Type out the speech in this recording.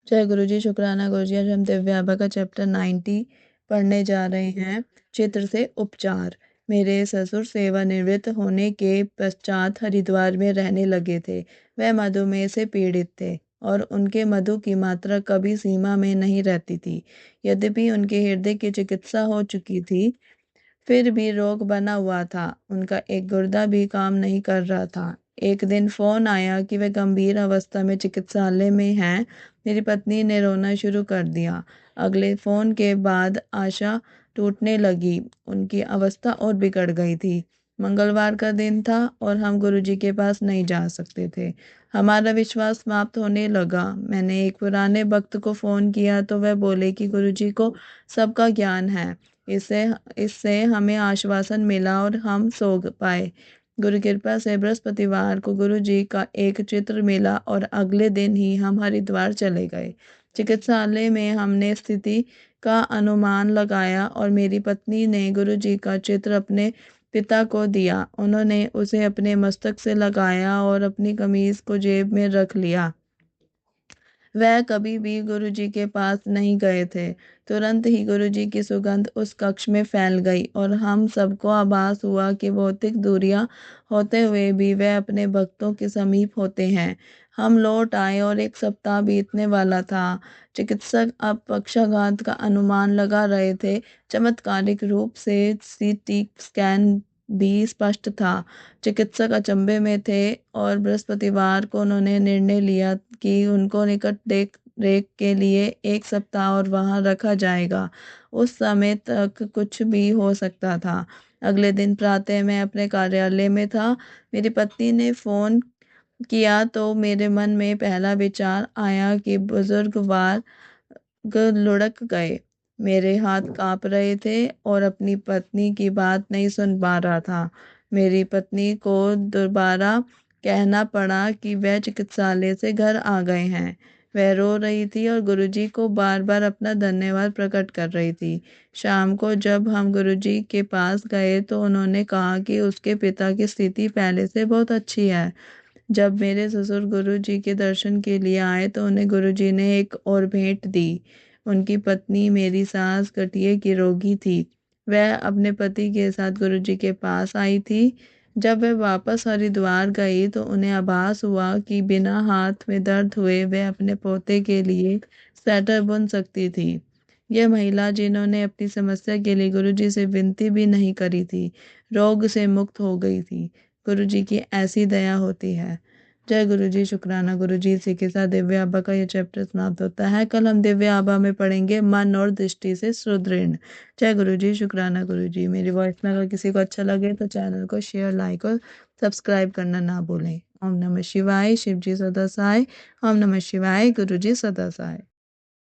जय गुरु जी, शुक्राना गुरु जी। आज हम दिव्य आबा का चैप्टर 90 पढ़ने जा रहे हैं। चित्र से उपचार। मेरे ससुर सेवानिवृत्त होने के पश्चात हरिद्वार में रहने लगे थे। वह मधुमेह से पीड़ित थे और उनके मधु की मात्रा कभी सीमा में नहीं रहती थी। यद्यपि उनके हृदय की चिकित्सा हो चुकी थी, फिर भी रोग बना हुआ था। उनका एक गुर्दा भी काम नहीं कर रहा था। एक दिन फोन आया कि वे गंभीर अवस्था में चिकित्सालय में हैं। मेरी पत्नी ने रोना शुरू कर दिया। अगले फोन के बाद आशा टूटने लगी। उनकी अवस्था और बिगड़ गई थी। मंगलवार का दिन था और हम गुरुजी के पास नहीं जा सकते थे। हमारा विश्वास समाप्त होने लगा। मैंने एक पुराने भक्त को फोन किया तो वह बोले कि गुरुजी को सबका ज्ञान है। इससे इससे हमें आश्वासन मिला और हम सो पाए। गुरु कृपा से बृहस्पतिवार को गुरु जी का एक चित्र मिला और अगले दिन ही हम हरिद्वार चले गए। चिकित्सालय में हमने स्थिति का अनुमान लगाया और मेरी पत्नी ने गुरु जी का चित्र अपने पिता को दिया। उन्होंने उसे अपने मस्तक से लगाया और अपनी कमीज को जेब में रख लिया। वह कभी भी गुरुजी के पास नहीं गए थे। तुरंत ही गुरुजी की सुगंध उस कक्ष में फैल गई और हम सबको आभास हुआ कि भौतिक दूरियां होते हुए भी वह अपने भक्तों के समीप होते हैं। हम लौट आए और एक सप्ताह बीतने वाला था। चिकित्सक अब पक्षाघात का अनुमान लगा रहे थे। चमत्कारिक रूप से सीटी स्कैन भी स्पष्ट था। चिकित्सक अचंभे में थे और बृहस्पतिवार को उन्होंने निर्णय लिया कि उनको निकट देख रेख के लिए एक सप्ताह और वहां रखा जाएगा। उस समय तक कुछ भी हो सकता था। अगले दिन प्रातः मैं अपने कार्यालय में था। मेरी पत्नी ने फोन किया तो मेरे मन में पहला विचार आया कि बुजुर्गवार लुढ़क गए। मेरे हाथ कांप रहे थे और अपनी पत्नी की बात नहीं सुन पा रहा था। मेरी पत्नी को दोबारा कहना पड़ा कि वह चिकित्सालय से घर आ गए हैं। वह रो रही थी और गुरुजी को बार बार अपना धन्यवाद प्रकट कर रही थी। शाम को जब हम गुरुजी के पास गए तो उन्होंने कहा कि उसके पिता की स्थिति पहले से बहुत अच्छी है। जब मेरे ससुर गुरुजी के दर्शन के लिए आए तो उन्हें गुरुजी ने एक और भेंट दी। उनकी पत्नी मेरी सास गठिए की रोगी थी। वह अपने पति के साथ गुरुजी के पास आई थी। जब वह वापस हरिद्वार गई तो उन्हें आभास हुआ कि बिना हाथ में दर्द हुए वह अपने पोते के लिए स्वेटर बुन सकती थी। यह महिला, जिन्होंने अपनी समस्या के लिए गुरुजी से विनती भी नहीं करी थी, रोग से मुक्त हो गई थी। गुरुजी की ऐसी दया होती है। जय गुरु जी, शुक्राना गुरु जी। इसी के साथ दिव्य आबा का ये चैप्टर समाप्त होता है। कल हम दिव्य आबा में पढ़ेंगे मन और दृष्टि से सुदृढ़। जय गुरु जी, शुक्राना गुरु जी। मेरी वॉइस में अगर किसी को अच्छा लगे तो चैनल को शेयर, लाइक और सब्सक्राइब करना ना भूलें। ओम नमः शिवाय। शिव जी सदा सहाय। ओम नमः शिवाय। गुरु जी सदा सहाय।